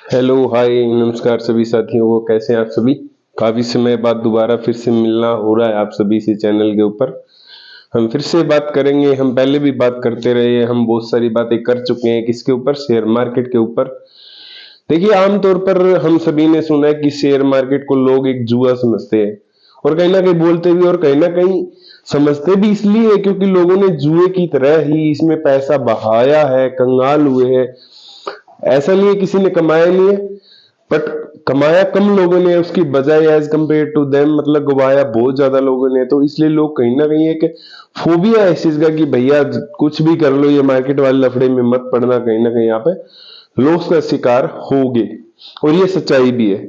Hello hi नमस्कार सभी साथियों को। कैसे हैं आप सभी। काफी समय बाद दोबारा फिर से मिलना हो रहा है आप सभी से चैनल के ऊपर। हम फिर से बात करेंगे। हम पहले भी बात करते रहे हैं, हम बहुत सारी बातें कर चुके हैं। किसके ऊपर? शेयर मार्केट के ऊपर। देखिए, आमतौर पर हम सभी ने सुना है कि शेयर मार्केट को लोग एक जुआ समझते हैं, और कहीं ना कहीं बोलते भी, और कहीं ना कहीं समझते भी इसलिए क्योंकि लोगों ने जुए की तरह ही इसमें पैसा बहाया है, कंगाल हुए हैं। ऐसा नहीं है किसी ने कमाया नहीं है, बट कमाया कम लोगों ने उसकी बजाय, एज कंपेयर टू देम, मतलब गवाया बहुत ज्यादा लोगों ने। तो इसलिए लोग कहीं ना कहीं एक फोबिया है इस चीज का कि भैया कुछ भी कर लो, ये मार्केट वाले लफड़े में मत पड़ना, कहीं ना कहीं यहाँ पे लॉस का शिकार होगे। और ये सच्चाई भी है।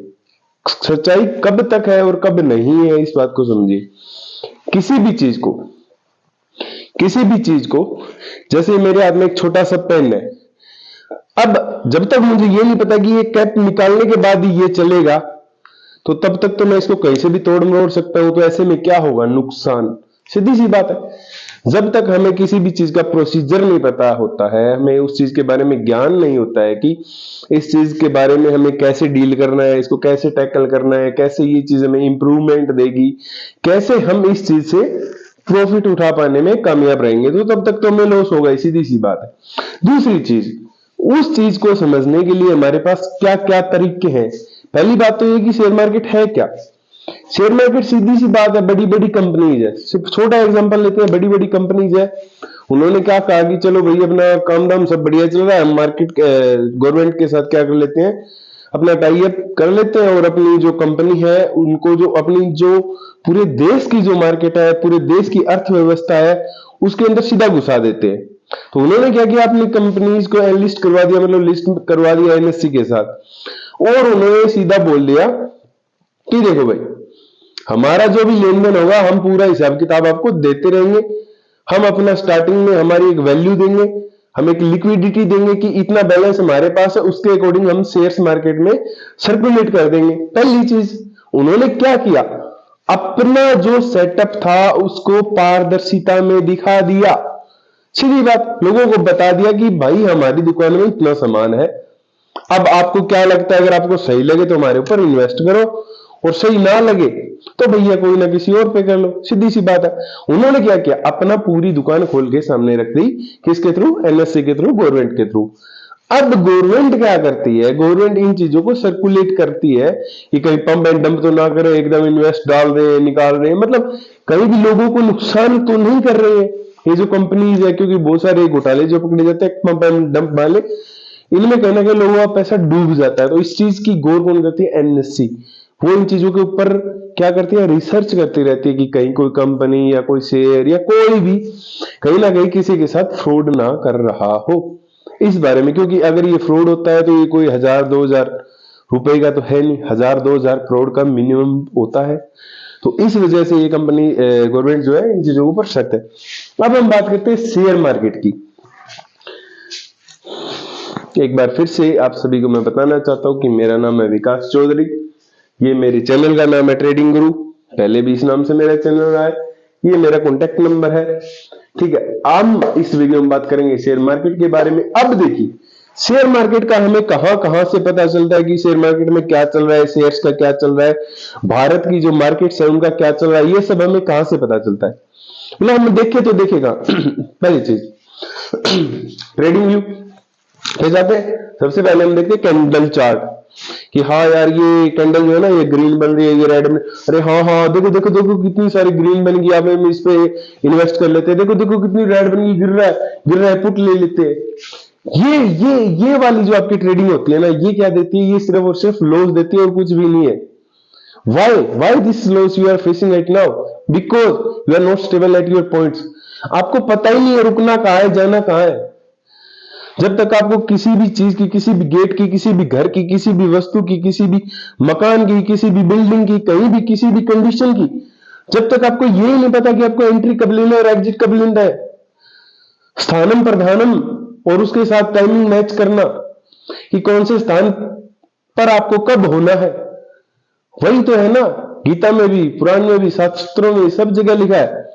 सच्चाई कब तक है और कब नहीं है, इस बात को समझिए। किसी भी चीज को, किसी भी चीज को, जैसे मेरे हाथ में एक छोटा सा पेन है। अब जब तक मुझे ये नहीं पता कि ये कैप निकालने के बाद ही ये चलेगा, तो तब तक तो मैं इसको कहीं से भी तोड़ मरोड़ सकता हूं। तो ऐसे में क्या होगा? नुकसान। सीधी सी बात है। जब तक हमें किसी भी चीज का प्रोसीजर नहीं पता होता है, हमें उस चीज के बारे में ज्ञान नहीं होता है कि इस चीज के बारे में हमें कैसे डील करना है, इसको कैसे टैकल करना है, कैसे ये चीज हमें इंप्रूवमेंट देगी, कैसे हम इस चीज से प्रॉफिट उठा पाने में कामयाब रहेंगे, तो तब तक तो हमें लॉस होगा। सीधी सी बात है। दूसरी चीज, उस चीज को समझने के लिए हमारे पास क्या क्या तरीके हैं। पहली बात तो ये कि शेयर मार्केट है क्या। शेयर मार्केट सीधी सी बात है, बड़ी बड़ी कंपनीज है। सिर्फ छोटा एग्जांपल लेते हैं, बड़ी बड़ी कंपनीज है। उन्होंने क्या कहा कि चलो भाई अपना काम दाम सब बढ़िया चल रहा है, हम मार्केट गवर्नमेंट के साथ क्या कर लेते हैं, अपना टाई अप कर लेते हैं, और अपनी जो कंपनी है उनको, जो अपनी जो पूरे देश की जो मार्केट है, पूरे देश की अर्थव्यवस्था है, उसके अंदर सीधा घुसा देते हैं। तो उन्होंने क्या किया, अपनी कंपनीज को एनलिस्ट करवा दिया, मतलब लिस्ट करवा दिया एनएससी के साथ। और उन्होंने सीधा बोल दिया कि देखो भाई, हमारा जो भी लेन देन होगा हम पूरा हिसाब किताब आपको देते रहेंगे। हम अपना स्टार्टिंग में हमारी एक वैल्यू देंगे, हम एक लिक्विडिटी देंगे कि इतना बैलेंस हमारे पास है, उसके अकॉर्डिंग हम शेयर्स मार्केट में सर्कुलेट कर देंगे। पहली चीज उन्होंने क्या किया, अपना जो सेटअप था उसको पारदर्शिता में दिखा दिया। सीधी बात, लोगों को बता दिया कि भाई हमारी दुकान में इतना सामान है। अब आपको क्या लगता है, अगर आपको सही लगे तो हमारे ऊपर इन्वेस्ट करो, और सही ना लगे तो भैया कोई ना किसी और पे कर लो। सीधी सी बात है। उन्होंने क्या किया, अपना पूरी दुकान खोल के सामने रख दी। किसके थ्रू? एनएससी के थ्रू, गवर्नमेंट के थ्रू। अब गवर्नमेंट क्या करती है, गवर्नमेंट इन चीजों को सर्कुलेट करती है कि कहीं पंप एंड डंप तो ना करे, एकदम इन्वेस्ट डाल रहे हैं, निकाल रहे हैं, मतलब कहीं भी लोगों को नुकसान तो नहीं कर रहे हैं ये जो कंपनीज है। क्योंकि बहुत सारे घोटाले जो पकड़े जाते हैं पंप एंड डंप वाले, इनमें कहीं ना कहीं लोगों का पैसा डूब जाता है। तो इस चीज की गौर कौन करती है? एनएससी। वो इन चीजों के ऊपर क्या करती है? रिसर्च करती रहती है कि कहीं कोई कंपनी या कोई शेयर या कोई भी कहीं ना कहीं किसी के साथ फ्रॉड ना कर रहा हो इस बारे में। क्योंकि अगर ये फ्रॉड होता है तो ये कोई 1000-2000 रुपए का तो है नहीं, 1000-2000 करोड़ का मिनिमम होता है। तो इस वजह से ये कंपनी, गवर्नमेंट जो है, इन चीजों के ऊपर सख्त है। अब हम बात करते हैं शेयर मार्केट की। एक बार फिर से आप सभी को मैं बताना चाहता हूं कि मेरा नाम है विकास चौधरी। ये मेरे चैनल का नाम है ट्रेडिंग गुरु। पहले भी इस नाम से मेरा चैनल रहा है। ये मेरा कॉन्टेक्ट नंबर है। ठीक है, हम इस वीडियो में बात करेंगे शेयर मार्केट के बारे में। अब देखिए, शेयर मार्केट का हमें कहां कहां से पता चलता है कि शेयर मार्केट में क्या चल रहा है, शेयर्स का क्या चल रहा है, भारत की जो मार्केट्स है उनका क्या चल रहा है, ये सब हमें कहां से पता चलता है। मतलब हम देखे तो देखेगा पहली चीज ट्रेडिंग व्यू पे जाते हैं। सबसे पहले हम देखते हैं कैंडल चार्ट कि हाँ यार, ये कैंडल जो है ना, ये ग्रीन बन रही है, ये रेड बन, अरे हाँ हाँ देखो देखो देखो कितनी सारी ग्रीन बन गई, अब हम इस पे इन्वेस्ट कर लेते हैं। देखो देखो कितनी रेड बन गई, गिर रहा है, गिर रहा है, पुट ले लेते हैं। ये वाली जो आपकी ट्रेडिंग होती है ना, ये क्या देती है? ये सिर्फ और सिर्फ लॉस देती है और कुछ भी नहीं है। Why this loss you are facing right now? Because you are not stable at your points. आपको पता ही नहीं है रुकना कहाँ है, जाना कहाँ है। जब तक आपको किसी भी चीज की, किसी भी गेट की, किसी भी घर की, किसी भी वस्तु की, किसी भी मकान की, किसी भी बिल्डिंग की, कहीं भी किसी भी कंडीशन की, जब तक आपको यही नहीं पता कि आपको एंट्री कब लेना है और एग्जिट कब लेना है, स्थानम प्रधानम, और उसके साथ टाइमिंग मैच करना कि कौन से स्थान पर आपको कब होना है, वही तो है ना। गीता में भी, पुराण में भी, शास्त्रों में, सब जगह लिखा है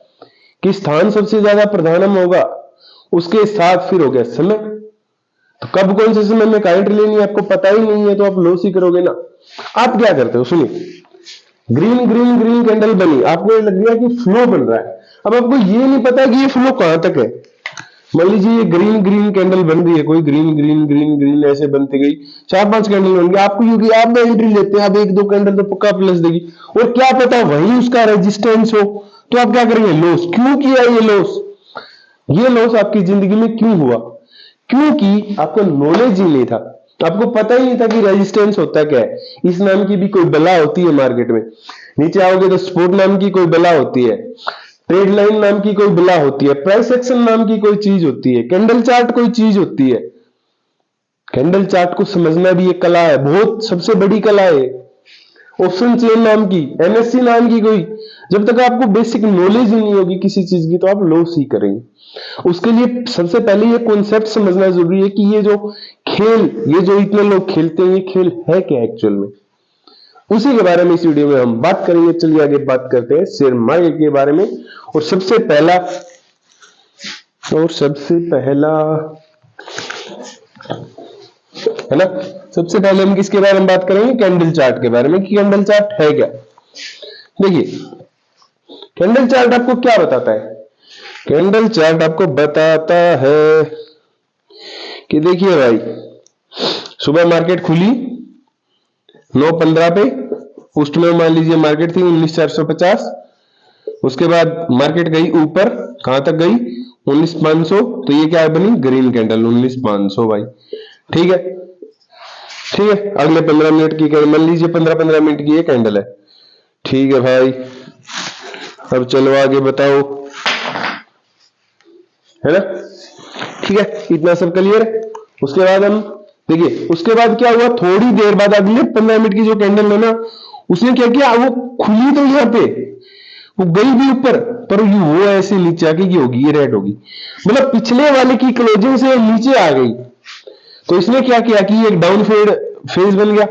कि स्थान सबसे ज्यादा प्रधानम होगा, उसके साथ फिर हो गया समय। तो कब कौन से समय में कहाँ एंट्री लेनी है आपको पता ही नहीं है, तो आप लॉस ही करोगे ना। आप क्या करते हो, सुनिए, ग्रीन ग्रीन ग्रीन कैंडल बनी, आपको ये लग गया कि फ्लो बन रहा है। अब आपको ये नहीं पता कि ये फ्लो कहां तक है। मान लीजिए ये ग्रीन ग्रीन कैंडल बन रही है, कोई ग्रीन ग्रीन ग्रीन ग्रीन ऐसे बनती गई, 4-5 कैंडल बन गई, आपको क्योंकि आप में एंट्री लेते हैं, अब 1-2 कैंडल तो पक्का प्लस देगी, और क्या पता वही उसका रेजिस्टेंस हो, तो आप क्या करेंगे, लॉस। क्यों किया ये लॉस? ये लॉस आपकी जिंदगी में क्यों हुआ? क्योंकि आपको नॉलेज ही नहीं था, आपको पता ही नहीं था कि रेजिस्टेंस होता क्या है। इस नाम की भी कोई बला होती है मार्केट में, नीचे आओगे तो स्पोर्ट नाम की कोई बला होती है, ट्रेड लाइन नाम की कोई बला होती है, प्राइस एक्शन नाम की कोई चीज होती है, कैंडल चार्ट कोई चीज होती है। कैंडल चार्ट को समझना भी एक कला है, बहुत सबसे बड़ी कला है। ऑप्शन चेन नाम की, एमएससी नाम की कोई, जब तक आपको बेसिक नॉलेज ही नहीं होगी किसी चीज की, तो आप लॉस ही करेंगे। उसके लिए सबसे पहले ये कॉन्सेप्ट समझना जरूरी है कि ये जो खेल, ये जो इतने लोग खेलते हैं, ये खेल है क्या एक्चुअल में, उसी के बारे में इस वीडियो में हम बात करेंगे। चलिए आगे बात करते हैं शेयर मार्केट के बारे में। और सबसे पहला है ना, सबसे पहले हम किसके बारे में बात करेंगे, कैंडल चार्ट के बारे में, कि कैंडल चार्ट है क्या। देखिए, कैंडल चार्ट आपको क्या बताता है? कैंडल चार्ट आपको बताता है कि देखिए भाई, सुबह मार्केट खुली 9:15 पे, उस में मान लीजिए मार्केट थी 19,450, उसके बाद मार्केट गई ऊपर, कहां तक गई, 19,500, तो ये क्या बनी, ग्रीन कैंडल 19,500 भाई। ठीक है, ठीक है, अगले 15 मिनट की, मान लीजिए 15-15 मिनट की ये कैंडल है। ठीक है भाई, अब चलो आगे बताओ, है ना। ठीक है, इतना सब क्लियर है। उसके बाद हम देखिए, उसके बाद क्या हुआ, थोड़ी देर बाद अगले 15 मिनट की जो कैंडल है ना, उसने क्या किया, वो खुली तो यहाँ पे, वो गई भी ऊपर, पर वो ऐसे नीचे आके की होगी, ये रेड होगी, मतलब पिछले वाले की क्लोजिंग से नीचे आ गई। तो इसने क्या किया कि एक डाउन फेज बन गया,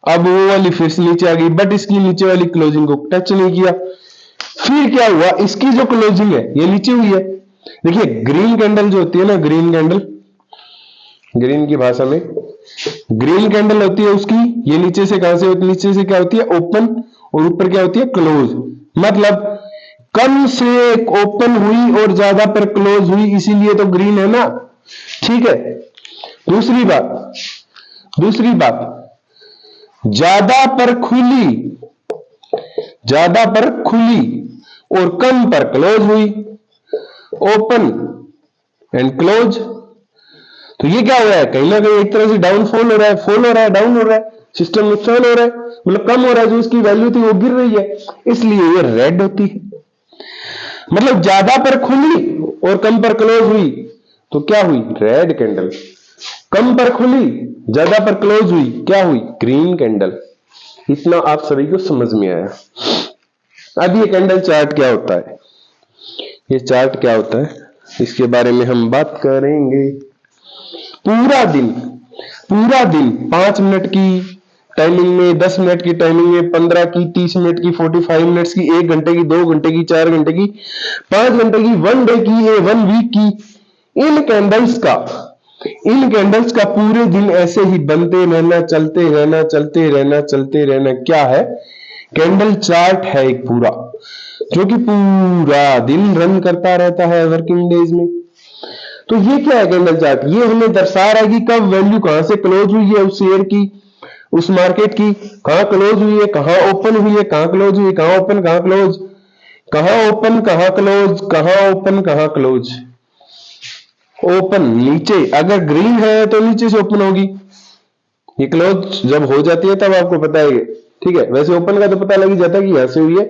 अब वो वाली फिर से नीचे आ गई, बट इसकी नीचे वाली क्लोजिंग को टच नहीं किया। फिर क्या हुआ, इसकी जो क्लोजिंग है ये नीचे हुई है। देखिए, ग्रीन कैंडल जो होती है ना, ग्रीन कैंडल, ग्रीन की भाषा में ग्रीन कैंडल होती है उसकी, ये नीचे से कहां से होती है, नीचे से क्या होती है, ओपन, और ऊपर क्या होती है, क्लोज। मतलब कम से ओपन हुई और ज्यादा पर क्लोज हुई, इसीलिए तो ग्रीन है ना। ठीक है, दूसरी बात, ज्यादा पर खुली और कम पर क्लोज हुई, ओपन एंड क्लोज, तो ये क्या हो रहा है, कहीं ना कहीं एक तरह से डाउनफॉल हो रहा है, फॉल हो रहा है, डाउन हो रहा है, सिस्टम नुकसान हो रहा है, मतलब कम हो रहा है, जो उसकी वैल्यू थी वो गिर रही है, इसलिए ये रेड होती है। मतलब ज्यादा पर खुली और कम पर क्लोज हुई तो क्या हुई, रेड कैंडल। कम पर खुली, ज्यादा पर क्लोज हुई, क्या हुई, ग्रीन कैंडल। इतना आप सभी को समझ में आया। अब ये कैंडल चार्ट क्या होता है, ये चार्ट क्या होता है, इसके बारे में हम बात करेंगे। पूरा दिन 5 मिनट की टाइमिंग में, 10 मिनट की टाइमिंग में, 15 की, 30 मिनट की, 45 मिनट्स की, 1 घंटे की, 2 घंटे की, 4 घंटे की, 5 घंटे की, 1 डे की, 1 वीक की, इन कैंडल्स का पूरे दिन ऐसे ही बनते रहना, चलते रहना, क्या है, कैंडल चार्ट है एक पूरा, जो कि पूरा दिन रन करता रहता है वर्किंग डेज में। तो ये क्या है, कैंडल चार्ट, ये हमें दर्शा रहा है कि कब वैल्यू कहां से क्लोज हुई है उस शेयर की, उस मार्केट की, कहां क्लोज हुई है, कहां ओपन हुई है, कहां क्लोज हुई, कहां ओपन, कहां क्लोज, कहां ओपन, कहां क्लोज, कहां ओपन, कहां क्लोज। ओपन नीचे, अगर ग्रीन है तो नीचे से ओपन होगी, ये क्लोज जब हो जाती है तब आपको पता है। ठीक है, वैसे ओपन का तो पता लग ही जाता है कि यहां से हुई है,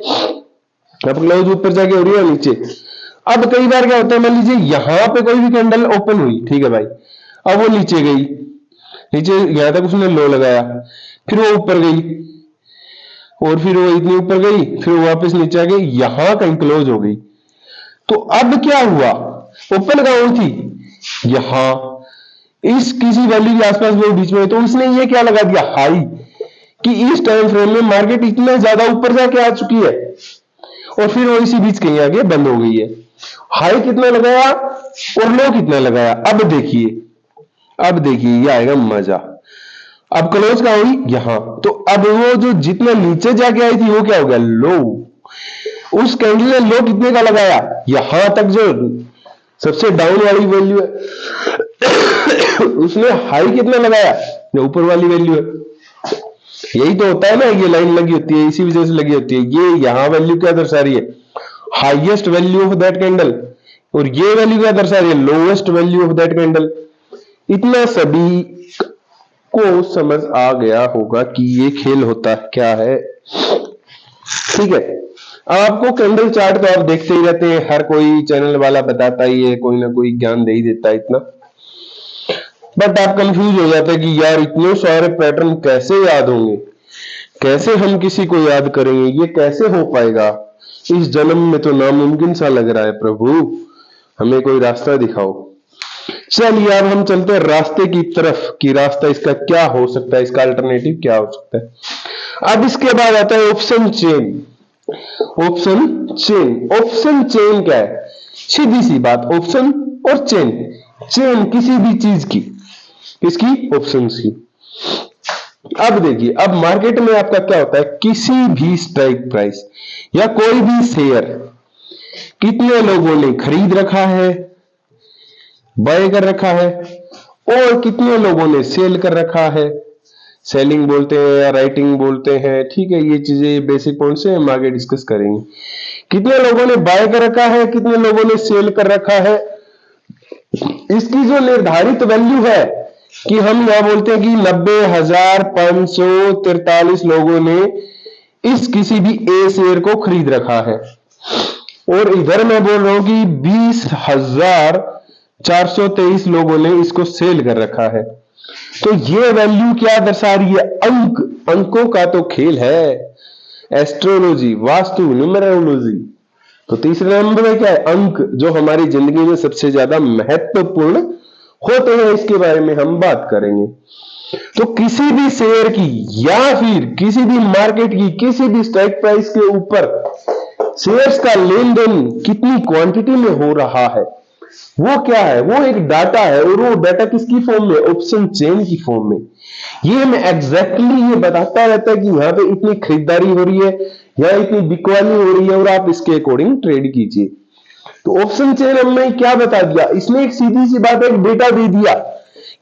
अब क्लोज ऊपर जाके हो रही है नीचे। अब कई बार क्या होता है, मान लीजिए यहां पे कोई भी कैंडल ओपन हुई, ठीक है भाई, अब वो नीचे गई, नीचे यहां तक उसने लो लगाया, फिर वो ऊपर गई, और फिर वो इतनी ऊपर गई, फिर वो वापस नीचे आ गई, यहां कहीं क्लोज हो गई। तो अब क्या हुआ, ओपन कहां थी, यहां, इस किसी वैल्यू के आसपास वो बीच में, तो उसने ये क्या लगा दिया, हाई, कि इस टाइम फ्रेम में मार्केट इतना ज्यादा ऊपर जाके आ चुकी है, और फिर वो इसी बीच कहीं आगे बंद हो गई है। हाई कितना लगाया और लो कितना लगाया, अब देखिए, अब देखिए ये आएगा मजा। अब क्लोज कहां हुई? यहां। तो अब वो जो जितना नीचे जाके आई थी वो क्या हो गया? लो। उस कैंडल ने लो कितने का लगाया? यहां तक जो सबसे डाउन वाली वैल्यू है उसने हाई कितना लगाया? जो ऊपर वाली वैल्यू है। यही तो होता है ना, ये लाइन लगी होती है, इसी वजह से लगी होती है। ये यहां वैल्यू क्या दर्शा रही है? Highest value of that candle. और ये वैल्यू क्या दर्शा रही है? Lowest value of that candle. इतना सभी को समझ आ गया होगा कि ये खेल होता क्या है। ठीक है। अब आपको कैंडल चार्ट तो आप देखते ही रहते हैं, हर कोई चैनल वाला बताता ही है, कोई ना कोई ज्ञान दे ही देता है इतना। बट आप कंफ्यूज हो जाते हैं कि यार इतने सारे पैटर्न कैसे याद होंगे, कैसे हम किसी को याद करेंगे, ये कैसे हो पाएगा? इस जन्म में तो नामुमकिन सा लग रहा है। प्रभु हमें कोई रास्ता दिखाओ। चलिए अब हम चलते हैं रास्ते की तरफ कि रास्ता इसका क्या हो सकता है, इसका अल्टरनेटिव क्या हो सकता है। अब इसके बाद आता है option chain. Option chain, option chain क्या है? सीधी सी बात, ऑप्शन और चेन, चेन किसी भी चीज की, किसकी? ऑप्शन की। अब देखिए, अब मार्केट में आपका क्या होता है? किसी भी स्ट्राइक प्राइस या कोई भी शेयर कितने लोगों ने खरीद रखा है, बाय कर रखा है, और कितने लोगों ने सेल कर रखा है। सेलिंग बोलते हैं या राइटिंग बोलते हैं, ठीक है। ये चीजें बेसिक पॉइंट्स हैं, हम आगे डिस्कस करेंगे। कितने लोगों ने बाय कर रखा है, कितने लोगों ने सेल कर रखा है, इसकी जो निर्धारित वैल्यू है कि हम यहां बोलते हैं कि 90,543 लोगों ने इस किसी भी ए शेयर को खरीद रखा है, और इधर मैं बोल रहा हूं कि 20,423 लोगों ने इसको सेल कर रखा है। तो ये वैल्यू क्या दर्शा रही है? अंक, अंकों का तो खेल है, एस्ट्रोलॉजी, वास्तु, न्यूमरोलॉजी। तो तीसरे नंबर में क्या है? अंक, जो हमारी जिंदगी में सबसे ज्यादा महत्वपूर्ण होते हैं, इसके बारे में हम बात करेंगे। तो किसी भी शेयर की या फिर किसी भी मार्केट की किसी भी स्ट्राइक प्राइस के ऊपर शेयर्स का लेन देन कितनी क्वांटिटी में हो रहा है, वो क्या है? वो एक डाटा है, और वो डाटा किसकी फॉर्म में? ऑप्शन चेन की फॉर्म में। ये हमें एग्जैक्टली ये बताता रहता है कि यहाँ पे इतनी खरीदारी हो रही है, यहाँ इतनी बिकवाली हो रही है, और आप इसके अकॉर्डिंग ट्रेड कीजिए। तो ऑप्शन चेन हमने क्या बता दिया? इसने एक सीधी सी बात, एक डेटा दे दिया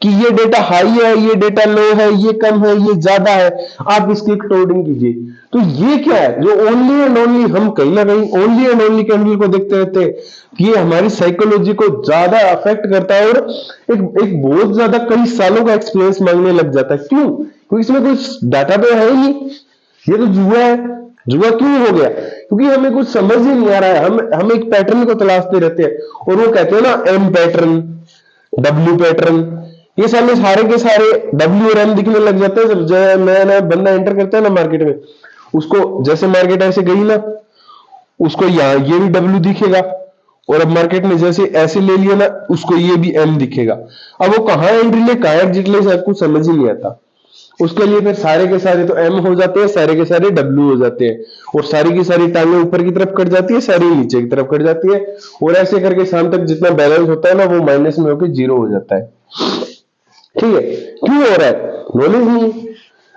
कि ये डेटा हाई है, ये डेटा लो है, ये कम है, ये ज्यादा है, आप इसकी अकॉर्डिंग कीजिए। तो ये क्या है? जो ओनली एंड ओनली हम कहीं ना कहीं ओनली एंड ओनली कैंडल को देखते रहते हैं, ये हमारी साइकोलॉजी को ज्यादा अफेक्ट करता है, और एक बहुत ज्यादा कई सालों का एक्सपीरियंस मांगने लग जाता है। क्यों? क्योंकि इसमें कुछ डाटा तो है ही नहीं, ये तो जुआ है। जुआ क्यों हो गया? क्योंकि हमें कुछ समझ ही नहीं आ रहा है। हम एक पैटर्न को तलाशते रहते हैं, और वो कहते हैं ना एम पैटर्न, डब्ल्यू पैटर्न, ये सारे के सारे डब्ल्यू और एम दिखने लग जाते हैं जब नया नया बंदा एंटर करता है ना मार्केट में। उसको जैसे मार्केट ऐसे गई ना, उसको यहाँ ये भी डब्ल्यू दिखेगा, और अब मार्केट ने जैसे ऐसे ले लिया ना, उसको ये भी एम दिखेगा। अब वो कहाँ एंट्री ले, कहाँ एग्जिट ले, सब कुछ समझ ही नहीं आता। उसके लिए फिर सारे के सारे तो एम हो जाते हैं, सारे के सारे डब्ल्यू हो जाते हैं, और सारी की सारी टांगें ऊपर की तरफ कट जाती है, सारी नीचे की तरफ कट जाती है, और ऐसे करके शाम तक जितना बैलेंस होता है ना, वो माइनस में होकर जीरो हो जाता है। ठीक है। क्यों हो रहा है? नॉलेज नहीं।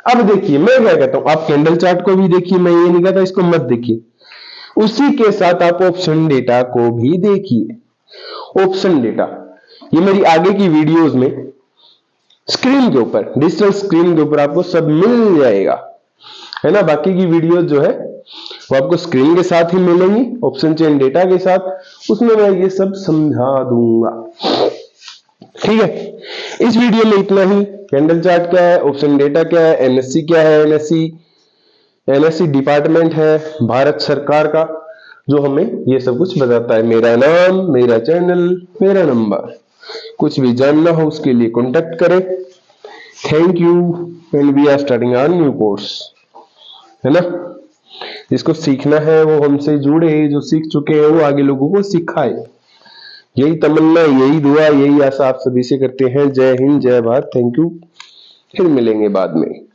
अब देखिए मैं क्या कहता हूं, आप कैंडल चार्ट को भी देखिए, मैं ये नहीं कहता इसको मत देखिए, उसी के साथ आप ऑप्शन डेटा को भी देखिए। ऑप्शन डेटा ये मेरी आगे की वीडियोस में स्क्रीन के ऊपर, डिजिटल स्क्रीन के ऊपर आपको सब मिल जाएगा, है ना। बाकी की वीडियोस जो है वो आपको स्क्रीन के साथ ही मिलेंगी, ऑप्शन चेन डेटा के साथ, उसमें मैं ये सब समझा दूंगा। ठीक है। इस वीडियो में इतना ही। कैंडल चार्ट क्या है, ऑप्शन डेटा क्या है, एनएससी क्या है। एनएससी डिपार्टमेंट है भारत सरकार का, जो हमें ये सब कुछ बताता है। मेरा नाम, मेरा चैनल, मेरा नंबर, कुछ भी जानना हो उसके लिए कांटेक्ट करें। Thank you, and we are starting our new course, है ना। जिसको सीखना है वो हमसे जुड़े, जो सीख चुके हैं वो आगे लोगों को सिखाए। यही तमन्ना, यही दुआ, यही आशा आप सभी से करते हैं। जय हिंद, जय भारत, थैंक यू। फिर मिलेंगे बाद में।